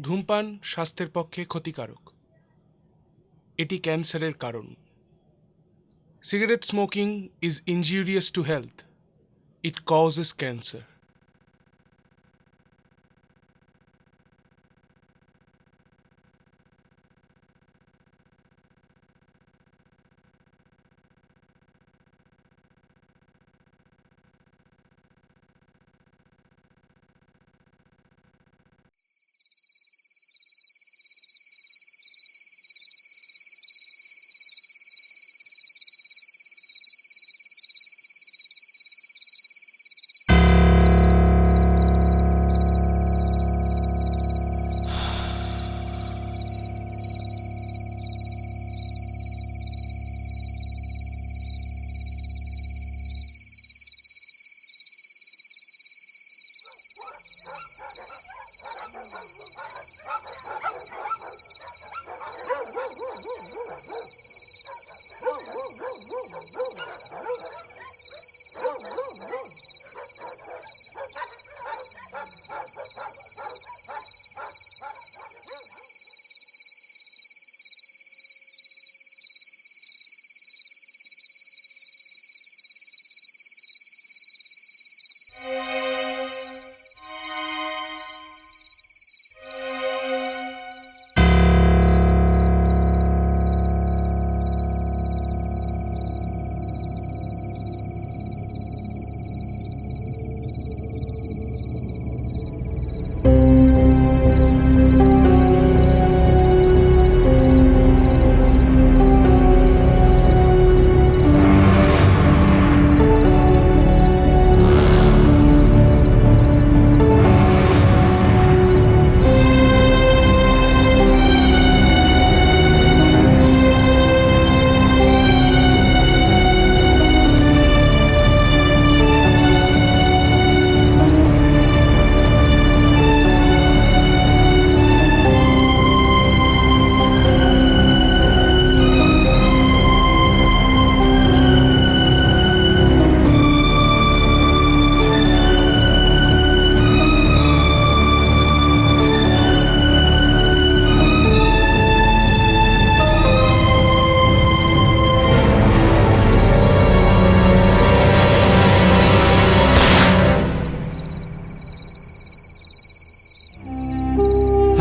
ধূমপান স্বাস্থ্যের পক্ষে ক্ষতিকারক। এটি ক্যান্সারের কারণ। Cigarette smoking is injurious to health. It causes cancer.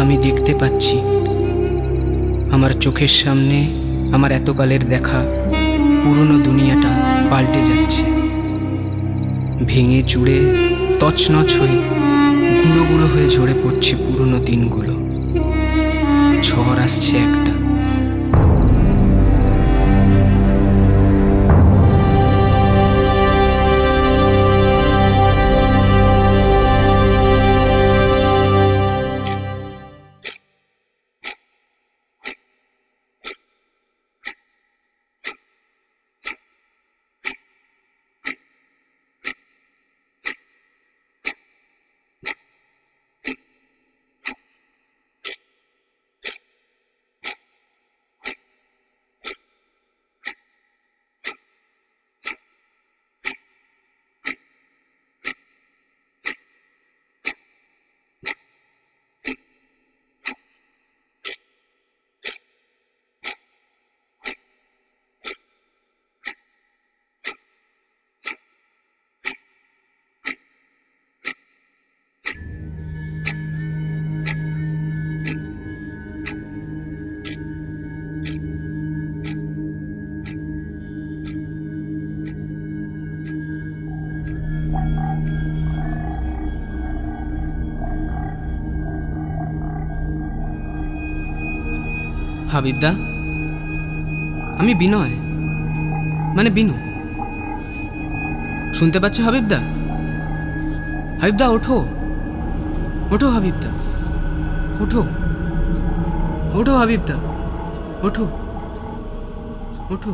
আমি দেখতে পাচ্ছি আমার চোখের সামনে আমার এতকালের দেখা পুরনো দুনিয়াটা পাল্টে যাচ্ছে, ভেঙে চুড়ে তছনছ হয়ে গুঁড়ো গুঁড়ো হয়ে ঝরে পড়ছে পুরনো দিনগুলো। ঝড় আসছে একটা। হাবিবদা, আমি বিনয়, মানে বিনু। শুনতে পাচ্ছ হাবিবদা? হাবিবদা ওঠো, ওঠো হাবিবদা, ওঠো, ওঠো হাবিবদা, ওঠো, ওঠো।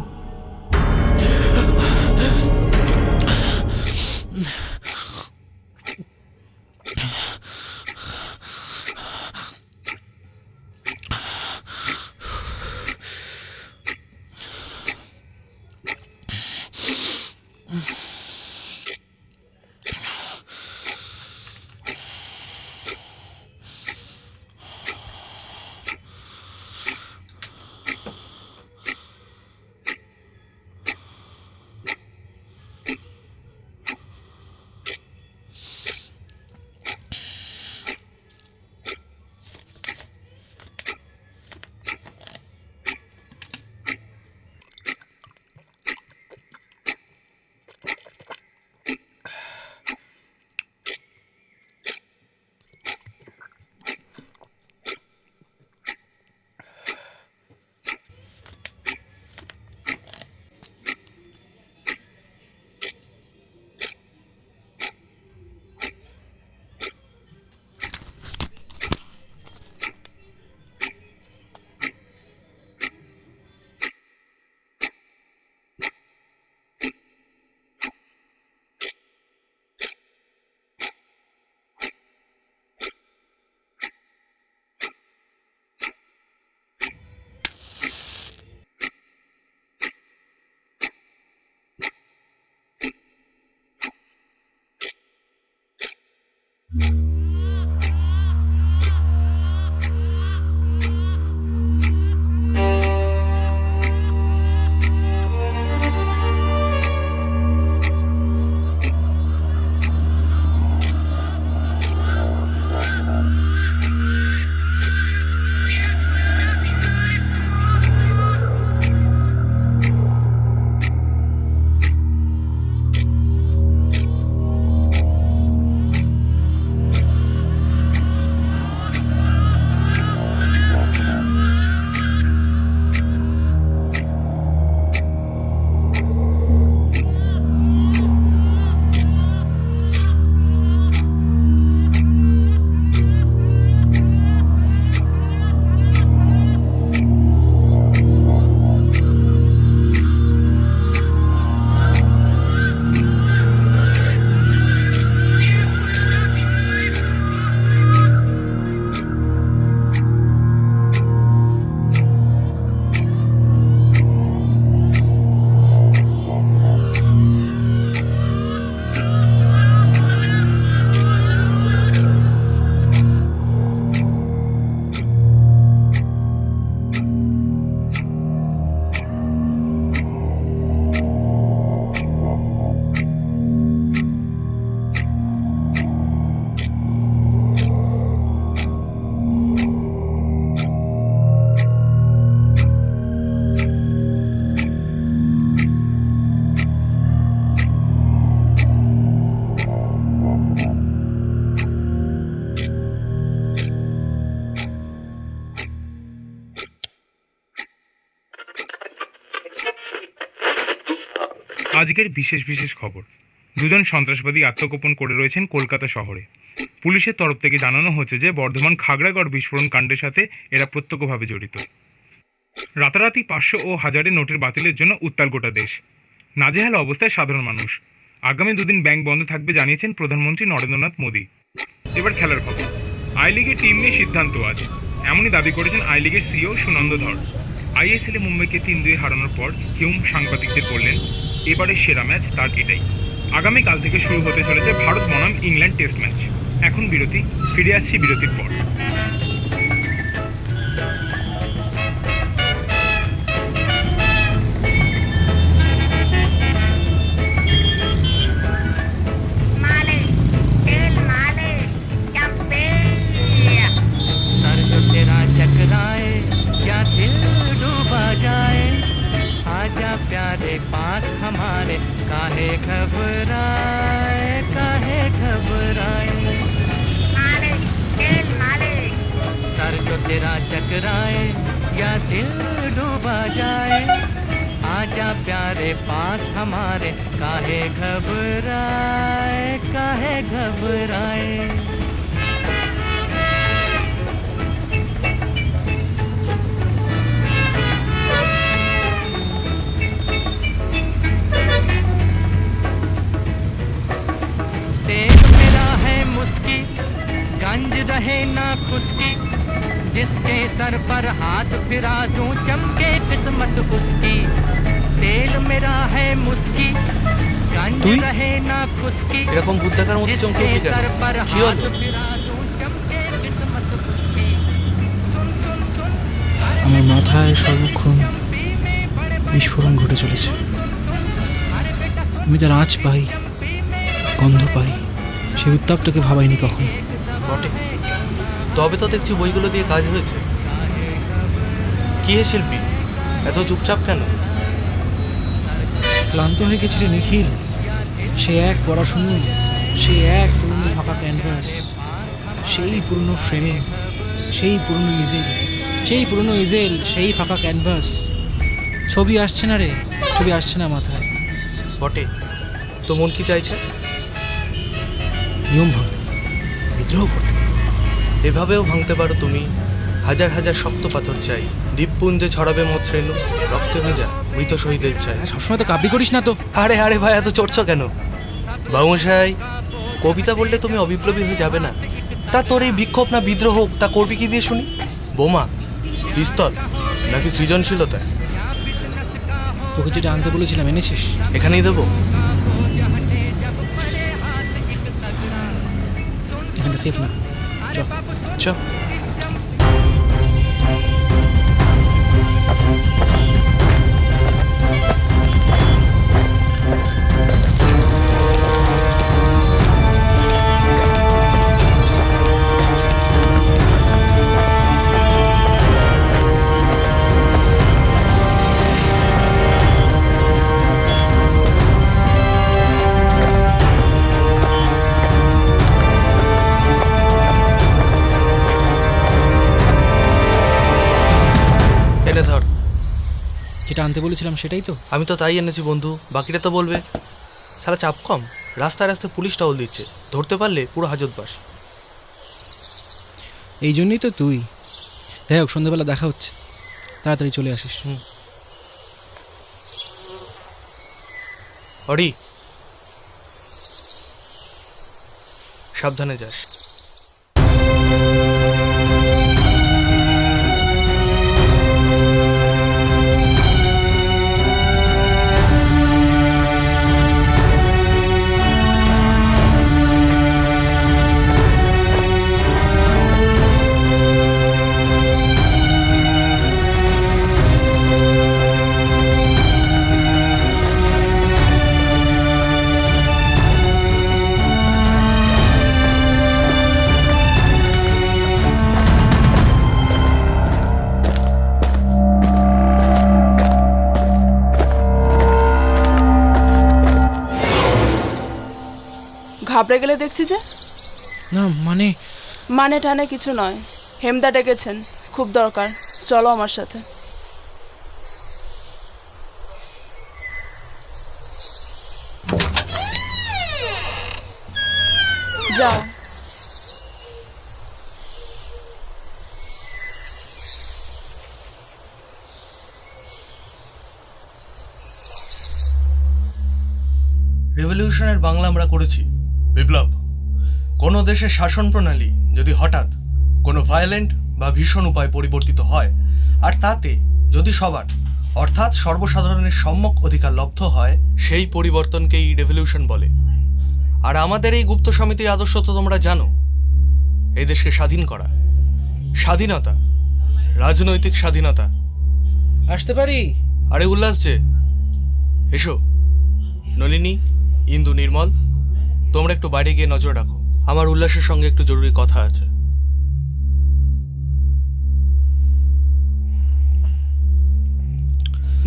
আজকের বিশেষ বিশেষ খবর। দুজন সন্ত্রাসবাদী আত্মগোপন করে রয়েছেন কলকাতা শহরে। পুলিশের তরফ থেকে জানানো হচ্ছে যে বর্ধমান খাগড়াগড় বিস্ফোরণ কাণ্ডের সাথে এরা প্রত্যক্ষভাবে জড়িত। রাতারাতি 500 ও 1000 নোটের বাতিলের জন্য উত্তাল গোটা দেশ। নাজেহাল অবস্থায় সাধারণ মানুষ। আগামী দুদিন ব্যাংক বন্ধ থাকবে জানিয়েছেন প্রধানমন্ত্রী নরেন্দ্রনাথ মোদী। এবার খেলার খবর। আই লিগের টিম নিয়ে সিদ্ধান্ত আজ, এমনই দাবি করেছেন আই লিগের সিও সুনন্দ ধর। আইএসএলে মুম্বাইকে 3-2 হারানোর পর হিউম সাংবাদিকদের বললেন এবারের সেরা ম্যাচ তার এটাই। আগামীকাল থেকে শুরু হতে চলেছে ভারত বনাম ইংল্যান্ড টেস্ট ম্যাচ। এখন বিরতি, ফিরে আসছি বিরতির পর। प्यारे पास हमारे काहे घबराए सर जो तेरा चकराए या दिल डूबा जाए आजा प्यारे पास हमारे काहे घबराए गंज रहे ना खुशकी जिसके सर पर हाथ फिरा दूं चमके किस्मत उसकी तेल मेरा है मुस्की गंज रहे ना खुशकी এরকম বুদ্ধাকার মতো চমকে উঠলি কেন? सर पर কি हाथ হলো? फिरा दूं चमके किस्मत उसकी আমার মাথায় সর্বক্ষণ বিস্ফোরণ ঘটে চলেছে। আমি তার আঁচ পাই, গন্ধ পাই, সেই উত্তাপ তোকে ভাবাইনি কখনো। বটে, তবে তো দেখছি বইগুলো দিয়ে কাজ হয়েছে। কি হে শিল্পী, এত চুপচাপ কেন? ক্লান্ত হয়ে গেছি রে নিখিল। সে এক পড়াশুনো, সে এক পুরনো ফাঁকা ক্যানভাস, সেই পুরনো ফ্রেমিং, সেই পুরনো ইজেল, সেই ফাঁকা ক্যানভাস। ছবি আসছে না রে, ছবি আসছে না মাথায়। বটে, তো মন কি চাইছে? নিয়ম ভাঙতে, বিদ্রোহ করতে। এভাবেও ভাঙতে পারো তুমি। হাজার হাজার শক্ত পাথর চাই, দ্বীপপুঞ্জে ছড়াবে মৎস্যেনু, রক্তে ভেজা মৃত শহীদের চাই। সবসময় তো কাব্যি করিস না তো। আরে আরে ভাই, এত চড়ছ কেন? বাবুসাই, কবিতা বললে তুমি অবিপ্লবী হয়ে যাবে না। তা তোর এই বিক্ষোভ না বিদ্রোহ হোক, তা করবি কি দিয়ে শুনি? বোমা, পিস্তল, নাকি সৃজনশীলতা? তোকে যেটা আনতে বলেছিলাম এনেছিস? এখানেই দেবো। এখানে এখানটা সেফ না। চ। চ। এনে ধর। যেটা আনতে বলেছিলাম সেটাই তো? আমি তো তাই এনেছি বন্ধু, বাকিটা তো বলবে। সারা চাপ কম, রাস্তায় রাস্তায় পুলিশ টহল দিচ্ছে, ধরতে পারলে পুরো হাজতবাস। এই জন্যই তো তুই। যাই হোক, সন্ধ্যেবেলা দেখা হচ্ছে, তাড়াতাড়ি চলে আসিস। অরি, সাবধানে যাস। ঘাবড়ে গেলে দেখছি যে। না মানে মানে টানে কিছু নয়, হেমদা ডেকেছেন, খুব দরকার, চলো আমার সাথে। যাও। রেভলিউশনের বাংলা আমরা করেছি বিপ্লব। কোনো দেশের শাসন প্রণালী যদি হঠাৎ কোনো ভায়োলেন্ট বা ভীষণ উপায় পরিবর্তিত হয়, আর তাতে যদি সবার অর্থাৎ সর্বসাধারণের সম্যক অধিকার লব্ধ হয়, সেই পরিবর্তনকেই রেভলিউশন বলে। আর আমাদের এই গুপ্ত সমিতির আদর্শ তো তোমরা জানো, এই দেশকে স্বাধীন করা, স্বাধীনতা, রাজনৈতিক স্বাধীনতা। আসতে পারি? আরে উল্লাস যে, এসো। নলিনী, ইন্দু, নির্মল, তোমরা একটু বাইরে গিয়ে নজর রাখো, আমার উল্লাসের সঙ্গে একটু জরুরি কথা আছে।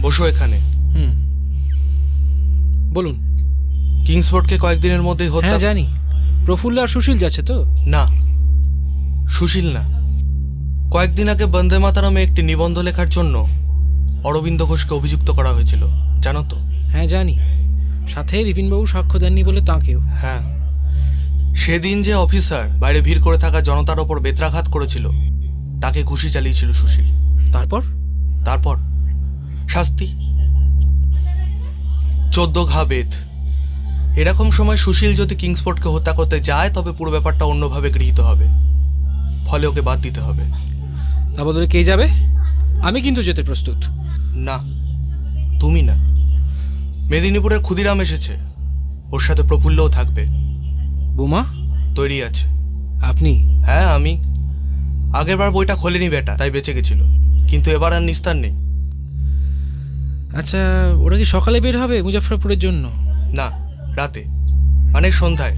বসো এখানে। বলুন। কিংসফোর্ডকে কয়েকদিনের মধ্যেই হত্যা। হ্যাঁ জানি, প্রফুল্ল আর সুশীল যাচ্ছে তো? না, সুশীল না। কয়েকদিন আগে বন্দে মাতারমে একটি নিবন্ধ লেখার জন্য অরবিন্দ ঘোষকে অভিযুক্ত করা হয়েছিল, জানো তো? হ্যাঁ জানি, সাথে বিপিনবাবু সাক্ষ্য দেননি বলে তাঁকেও। হ্যাঁ, সেদিন যে অফিসার বাইরে ভিড় করে থাকা জনতার ওপর বেত্রাঘাত করেছিল, তাকে ঘুষি চালিয়েছিল সুশীল। তারপর? তারপর শাস্তি 14 ঘা বেত। এরকম সময় সুশীল যদি কিংসফোর্ডকে হত্যা করতে যায়, তবে পুরো ব্যাপারটা অন্যভাবে গৃহীত হবে, ফলে ওকে বাদ দিতে হবে। তা বদলে কে যাবে? আমি কিন্তু যেতে প্রস্তুত। না, তুমি না। মেদিনীপুরের ক্ষুদিরাম এসেছে, ওর সাথে প্রফুল্লও থাকবে। বোমা তৈরি আছে। আপনি? হ্যাঁ আমি। আগেরবার বইটা খোলেনি বেটা, তাই বেঁচে গেছিল, কিন্তু এবার আর নিস্তার নেই। আচ্ছা, ওরা কি সকালে বের হবে মুজাফফরপুরের জন্য? না, রাতে, মানে সন্ধ্যায়।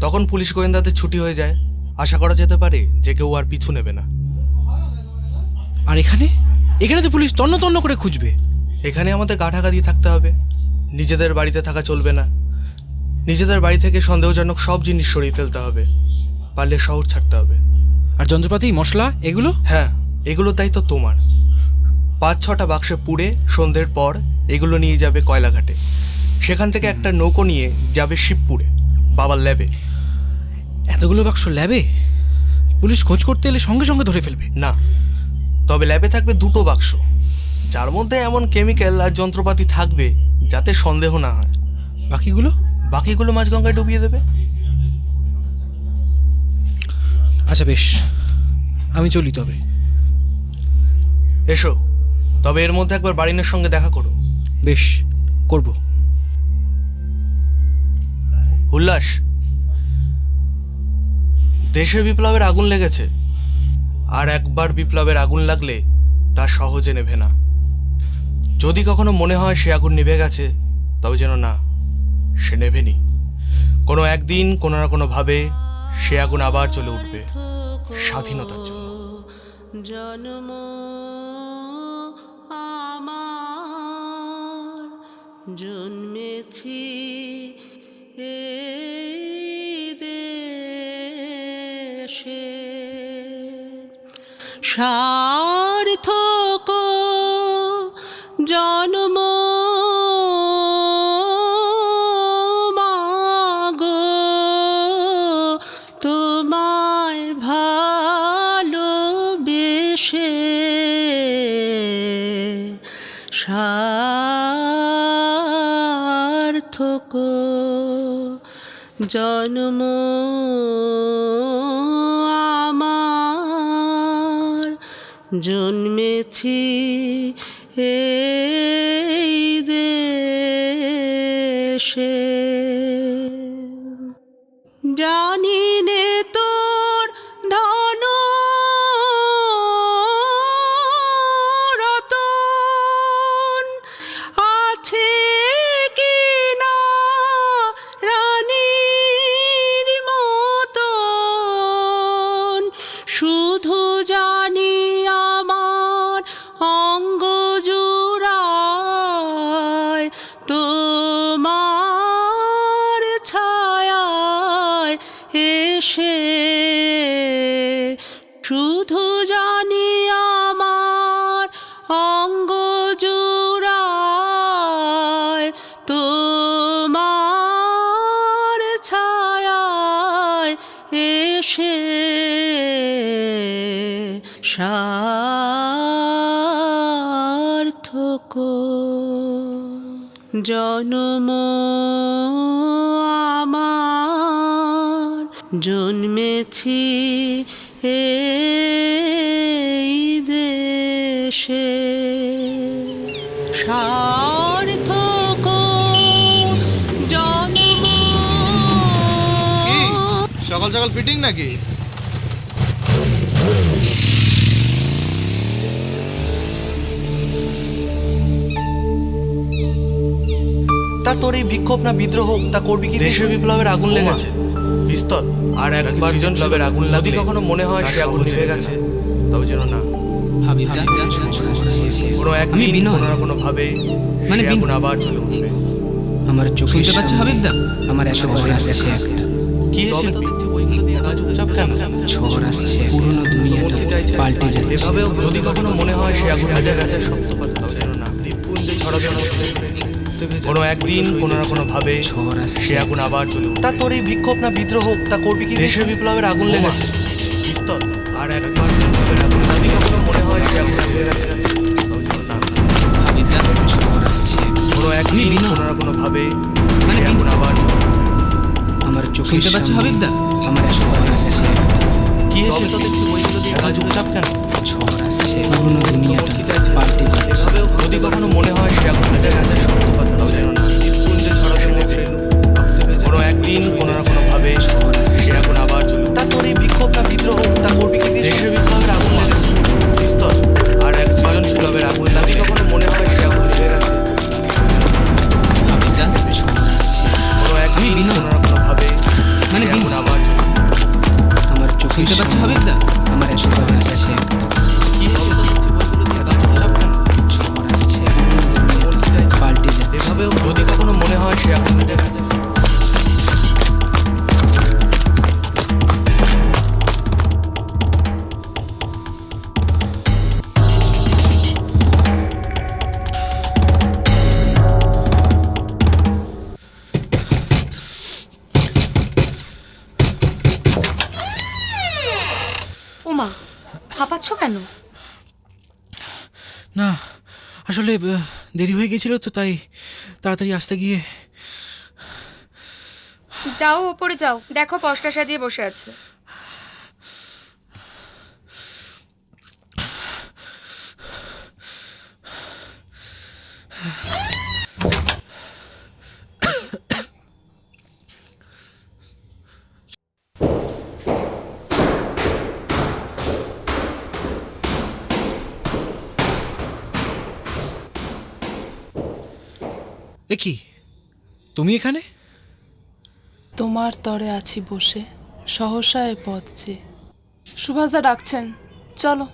তখন পুলিশ গোয়েন্দাদের ছুটি হয়ে যায়, আশা করা যেতে পারে যে কেউ আর পিছু নেবে না। আর এখানে এখানে তো পুলিশ তন্ন তন্ন করে খুঁজবে। এখানে আমাদের গা ঢাকা দিয়ে থাকতে হবে, নিজেদের বাড়িতে থাকা চলবে না। নিজেদের বাড়ি থেকে সন্দেহজনক সব জিনিস সরিয়ে ফেলতে হবে, পারলে শহর ছাড়তে হবে। আর যন্ত্রপাতি, মশলা, এগুলো? হ্যাঁ, এগুলো দায়িত্ব তোমার। 5-6টা বাক্সে পুড়ে সন্ধ্যের পর এগুলো নিয়ে যাবে কয়লাঘাটে, সেখান থেকে একটা নৌকো নিয়ে যাবে শিবপুরে বাবার ল্যাবে। এতগুলো বাক্স ল্যাবে? পুলিশ খোঁজ করতে এলে সঙ্গে সঙ্গে ধরে ফেলবে? না, তবে ল্যাবে থাকবে 2টো বাক্স, যার মধ্যে এমন কেমিক্যাল আর যন্ত্রপাতি থাকবে যাতে সন্দেহ না হয়। বাকিগুলো? বাকিগুলো মাঝগঙ্গায় ডুবিয়ে দেবে। আচ্ছা বেশ, আমি চলি তবে। এসো, তবে এর মধ্যে একবার বারিনের সঙ্গে দেখা করো। বেশ, করব। উল্লাস, দেশে বিপ্লবের আগুন লেগেছে, আর একবার বিপ্লবের আগুন লাগলে তা সহজে নেভে না। যদি কখনো মনে হয় সে আগুন নিভে গেছে, তবে যেন না, সে নেভেনি। কোনো একদিন কোনো না কোনোভাবে সে আগুন আবার জ্বলে উঠবে স্বাধীনতার জন্য। জন্ম আমার জন্মেছি এই দেশে, সার্থক জন্ম মাগো তোমায় ভালোবেসে, সার্থক জন্ম আমার জন্মেছি এই দেশে। জানি নে তোর ধন রতন আছে কি না রানীর মতন, শুধু জানি আমার অঙ্গ জুড়ায় তোমার ছায়ায় এসে, শুধু জানি আমার অঙ্গ জুড়ায় তোমার ছায়ায় এসে, সার্থক জন্ম আমার জন্মেছি এই দেশে, সার্থক জন্ম। সকাল সকাল ফিটিং নাকি? তা তোর এই বিক্ষোভ না বিদ্রোহ তা করবি কি? দেশের বিপ্লবের আগুন লেগেছে, পিস্তল আর একবার বিপ্লবের আগুন লাগলে কখনো মনে হয় সে আগুন নিভে গেছে, তবে যেন না, হাবিবদা ছোঁড় আসছে। কোনো আমি একদিন বিনয়। কোনো না কোনো ভাবে মানে সে আগুন আবার জ্বলে উঠবে। আমার চোখে শুনতে পাচ্ছ হাবিবদা? আমার এত ঝড় আসছে আসছে একটা কি শিল্পী ওইগুলো দিয়ে এত চুপচাপ কেন? ঝড় আসছে, পুরনো দুনিয়াটা পাল্টে যাচ্ছে। এভাবেও যদি কখনো মনে হয় সে আগুন নিভে গেছে, সত্য কথা, তবে যেন না, দ্বীপপুঞ্জে ছড়াবে মধ্যে কোনো একদিন কোনো না কোনো ভাবে ঝড় আসছে, সে আগুন আবার জ্বলে উঠবে। তা তোর এই বিক্ষোভ না বিদ্রোহ তা করবি কি? দেশের বিপ্লবের আগুন লেগেছে, পিস্তল আর একবার বিপ্লবের আগুন যদি কখনো মনে হয় সে আগুন নিভে গেছে, তবে যেন না, হাবিবদা ঝড় আসছে। কোনো একদিন বিনয়। কোনো না কোনো ভাবে মানে সে আগুন আবার জ্বলে উঠবে। আমার চোখে শুনতে পাচ্ছ হাবিবদা? আমার ঝড় আসছে, কি শিল্পী দেখছি ওইগুলো দিয়ে এত চুপচাপ কেন? ঝড় আসছে, পুরনো দুনিয়াটা পাল্টে যাচ্ছে। এভাবেও যদি কখনো মনে হয় সে আগুন নিভে গেছে, সত্য কথা, তবে যেন না, দ্বীপপুঞ্জে ছড়াবে মধ্যে কোনো একদিন কোনো না কোনো ভাবে সে আগুন আবার জ্বলে উঠবে। তা তোর এই বিক্ষোভ না বিদ্রোহ তা করবি কি? দেশের বিপ্লবের আগুন লেগেছে, পিস্তল আর একবার বিপ্লবের আগুন লাগলে কখনো মনে হয় সে আগুন নিভে গেছে, হাবিবদা ঝড় আসছে, কোনো একদিন বিনয়। কোনো না কোনো ভাবে মানে সে আগুন বিনয়। আবার জ্বলে উঠবে। আমার চোখে শুনতে পাচ্ছ হাবিবদা? আমার ঝড় আসছে, কি শিল্পী দেখছি ওইগুলো দিয়ে এত চুপচাপ কেন? ঝড় আসছে, পুরনো দুনিয়াটা পাল্টে যাচ্ছে। এভাবেও যদি কখনো মনে হয় সে আগুন নিভে গেছে। ওমা, হাঁপাচ্ছ কেন? না আসলে দেরি হয়ে গেছিল তো, তাই তাড়াতাড়ি আসতে গিয়ে। যাও ওপরে যাও, দেখো পশটা সাজিয়ে বসে আছে। এ কি, তুমি এখানে? তোমার তরে আছি বসে, সহসা এ পথ যে। সুভাষদা ডাকছেন, চলো।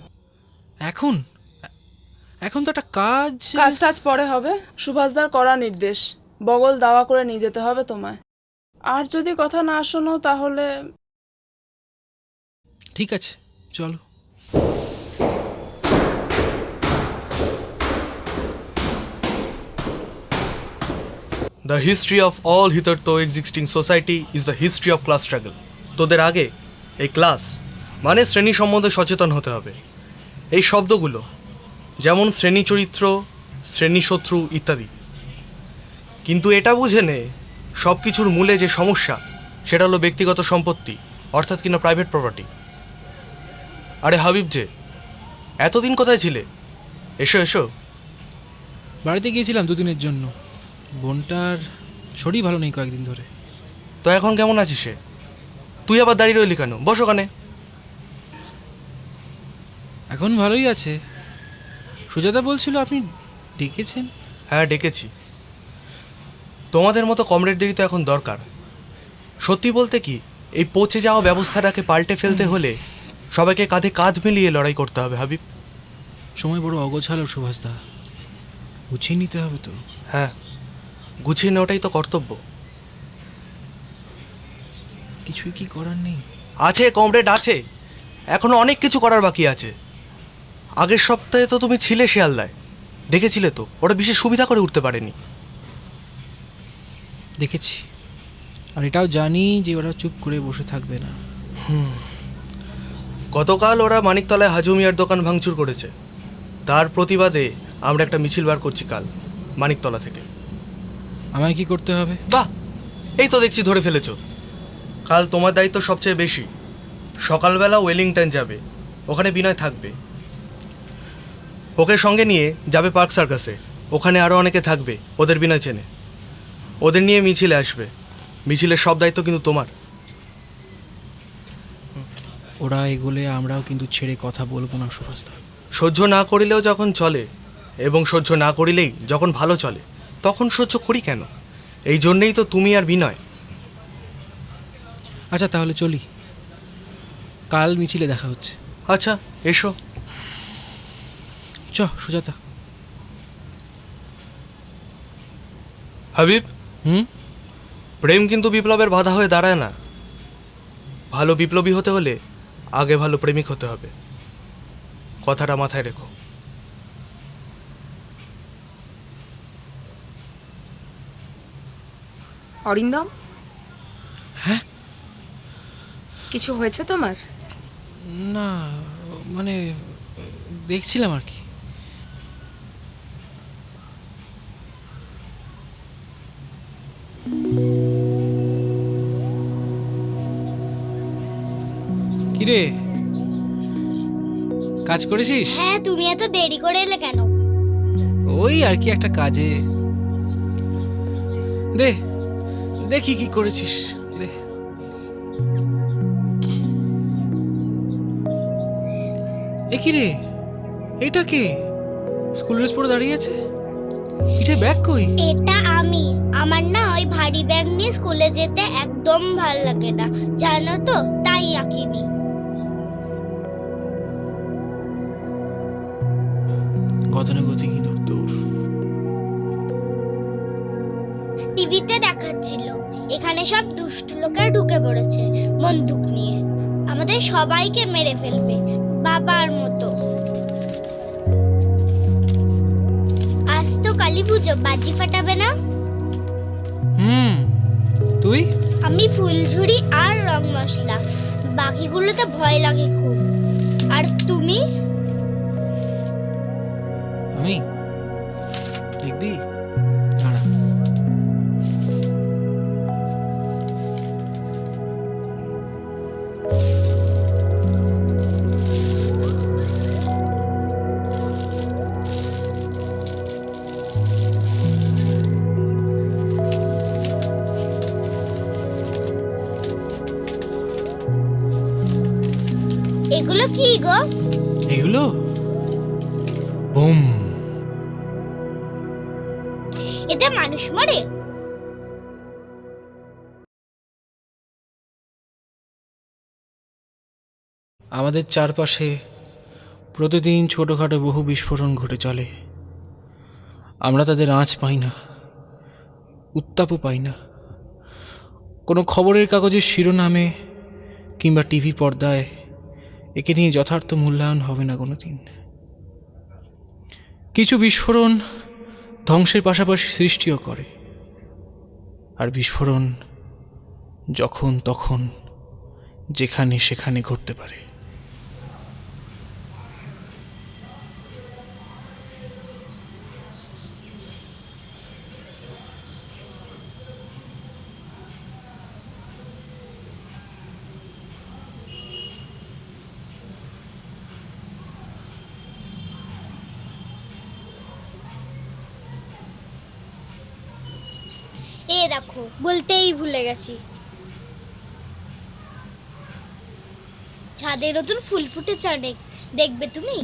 এখন এখন তো একটা কাজ। কাজ টাজ পরে হবে। সুভাষদার করা নির্দেশ, বগল দাওয়া করে নিয়ে যেতে হবে তোমায়। আর যদি কথা না শোনো তাহলে ঠিক আছে, চলো। The history of all hitherto existing society is the history of class struggle. তোদের আগে এই ক্লাস মানে শ্রেণী সম্বন্ধে সচেতন হতে হবে। এই শব্দগুলো যেমন শ্রেণী চরিত্র, শ্রেণী শত্রু ইত্যাদি। কিন্তু এটা বুঝে নে সব কিছুর মূলে যে সমস্যা সেটা হলো ব্যক্তিগত সম্পত্তি, অর্থাৎ কিনা প্রাইভেট প্রপার্টি। আরে হাবিব যে, এতদিন কোথায় ছিলে? এসো এসো। বাড়িতে গিয়েছিলাম দুদিনের জন্য। বোনটার শরীর ভালো নেই কয়েকদিন ধরে। তো এখন কেমন আছিস সে? তুই আবার দাঁড়িয়ে রইলি কেন? বস ওখানে। এখন ভালোই আছে। সুজাতা বলছিল আপনি ডেকেছেন। হ্যাঁ ডেকেছি। তোমাদের মতো কমরেডদেরই তো এখন দরকার। সত্যি বলতে কি, এই পচে যাওয়া ব্যবস্থাটাকে পাল্টে ফেলতে হলে সবাইকে কাঁধে কাঁধ মিলিয়ে লড়াই করতে হবে হাবিব। সময় বড় অগোছালো সুভাষদা, গুছিয়ে নিতে হবে তো। হ্যাঁ, গুছিয়ে নেওয়াটাই তো কর্তব্য। কিছুই কি করার নেই? আছে কমরেড আছে, এখনো অনেক কিছু করার বাকি আছে। আগের সপ্তাহে তো তুমি ছিলে শিয়ালদায়, দেখেছিলে তো ওরা বিশেষ সুবিধা করে উঠতে পারেনি। দেখেছি, আর এটাও জানি যে ওরা চুপ করে বসে থাকবে না। গতকাল ওরা মানিকতলায় হাজু মিয়ার দোকান ভাঙচুর করেছে। তার প্রতিবাদে আমরা একটা মিছিল বার করছি কাল মানিকতলা থেকে। আমায় কি করতে হবে? বাহ, এই তো দেখছি ধরে ফেলেছো। কাল তোমার দায়িত্ব সবচেয়ে বেশি। সকালবেলা ওয়েলিংটন যাবে, ওখানে বিনয় থাকবে। ওকে সঙ্গে নিয়ে যাবে পার্ক সার্কাসে, ওখানে আরও অনেকে থাকবে, ওদের বিনয় চেনে। ওদের নিয়ে মিছিলে আসবে। মিছিলের সব দায়িত্ব কিন্তু তোমার। ওরা এগোলে আমরাও কিন্তু ছেড়ে কথা বলবো না সুভাষদা। সহ্য না করিলেও যখন চলে, এবং সহ্য না করিলেই যখন ভালো চলে, তখন সহ্য করি কেন? এই জন্যেই তো তুমি আর বিনয়। আচ্ছা তাহলে চলি, কাল মিছিলে দেখা হচ্ছে। আচ্ছা এসো। চ সুজাতা। হাবিব, হুম? প্রেম কিন্তু বিপ্লবের বাধা হয়ে দাঁড়ায় না। ভালো বিপ্লবী হতে হলে আগে ভালো প্রেমিক হতে হবে। কথাটা মাথায় রেখো। অরিন্দম, হ্যাঁ? কিছু হয়েছে তোমার? না মানে দেখছিলাম আর কি। কিরে, কাজ করেছিস? হ্যাঁ, তুমি এত দেরি করে এলে কেন? ওই আর কি একটা কাজে। দে দেখি কি করেছিস, দে। এ কি রে, এটা কে? স্কুল ড্রেস পরে দাঁড়িয়ে আছে, পিঠে ব্যাগ কই? এটা আমি। আমার না ওই ভারী ব্যাগ নিয়ে স্কুলে যেতে একদম ভাল লাগে না, জানো তো, তাই আঁকিনি। গতানুগতিক ইঁদুর তোর। টিভিতে দেখাচ্ছিল এখানে সব দুষ্ট লোকেরা ঢুকে পড়েছে বন্দুক নিয়ে, আমাদের সবাইকে মেরে ফেলবে বাবার মতো। আজ তো কালী পুজো, বাজি ফাটাবে না? তুই? আমি ফুলঝুরি আর রং মশলা, বাকিগুলোতে ভয় লাগে খুব। আর তুমি? আমি দেখবি, দাঁড়া। এগুলো কি গো? এগুলো বুম। এতে মানুষ মরে? আমাদের চারপাশে প্রতিদিন ছোটোখাটো বহু বিস্ফোরণ ঘটে চলে। আমরা তাদের আঁচ পাই না, উত্তাপও পাই না। কোনো খবরের কাগজের শিরোনামে কিংবা টিভি পর্দায় একে নিয়ে যথার্থ মূল্যায়ন হবে না কোনো দিন। কিছু বিস্ফোরণ ধ্বংসের পাশাপাশি সৃষ্টিও করে, আর বিস্ফোরণ যখন তখন যেখানে সেখানে ঘটতে পারে। এ দেখো, বলতেই ভুলে গেছি, ছাদে নতুন ফুল ফুটেছে অনেক, দেখবে তুমি?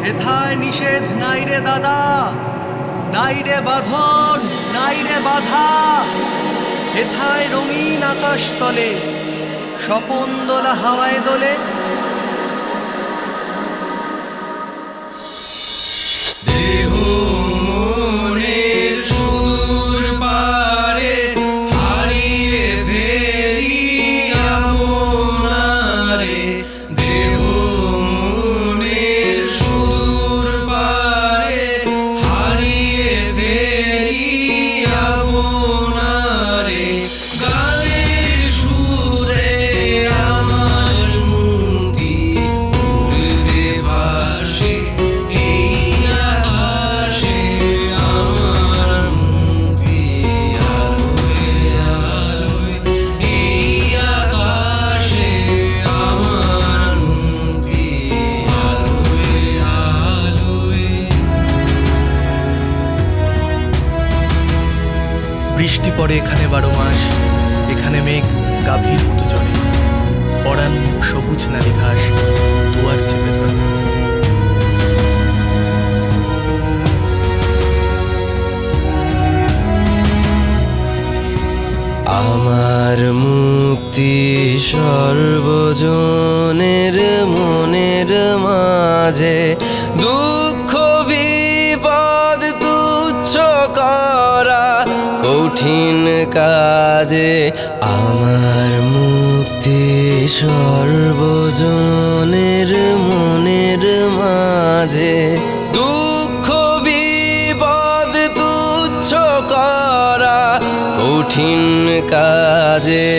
হেথায় নিষেধ নাই রে দাদা, নাই রে বাঁধন, নাই রে বাধা। হেথায় রঙিন আকাশ তলে, স্বপন দোলা হাওয়ায় দোলে। দেহ মনের সুদূর পারে হারিয়ে ফেলি আপনারে। দেহ মনের সুদূর পারে হারিয়ে ফেলি আপনারে। গানের সুরে আমার মুক্তি উড়বে ভাসে এই আকাশে। আমার মুক্তি আলোয় আলোয় এই আকাশে। আমার মুক্তি আলোয় আলোয়। বৃষ্টি পড়ে এখানে 12 মাস, এখানে মেঘ গাভীর মতো জলে। পরাণ সবুজ নালী ঘাস দুয়ার চেপে ধরে। আমার মুক্তি সর্বজনের মনের মাঝে। দুঃখ বিপদ তুচ্ছ করা কঠিন কাজে। আমার মুক্তি সর্বজনের মনের মাঝে। দুঃখ বিপদ তুচ্ছ করা কঠিন কাজে।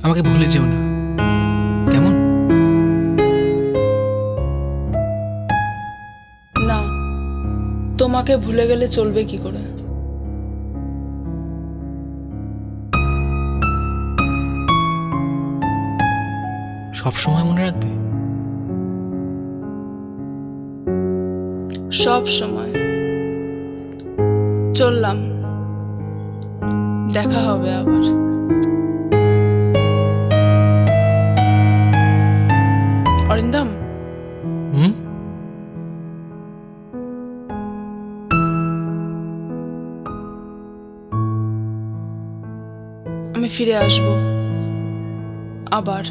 আমাকে ভুলে যেও না, কেমন? না, তোমাকে ভুলে গেলে চলবে কি করে? সব সময় মনে রাখবে? সব সময়। চললাম, দেখা হবে আবার। অরিন্দম, হুম? আমি ফিরে আসবো আবার।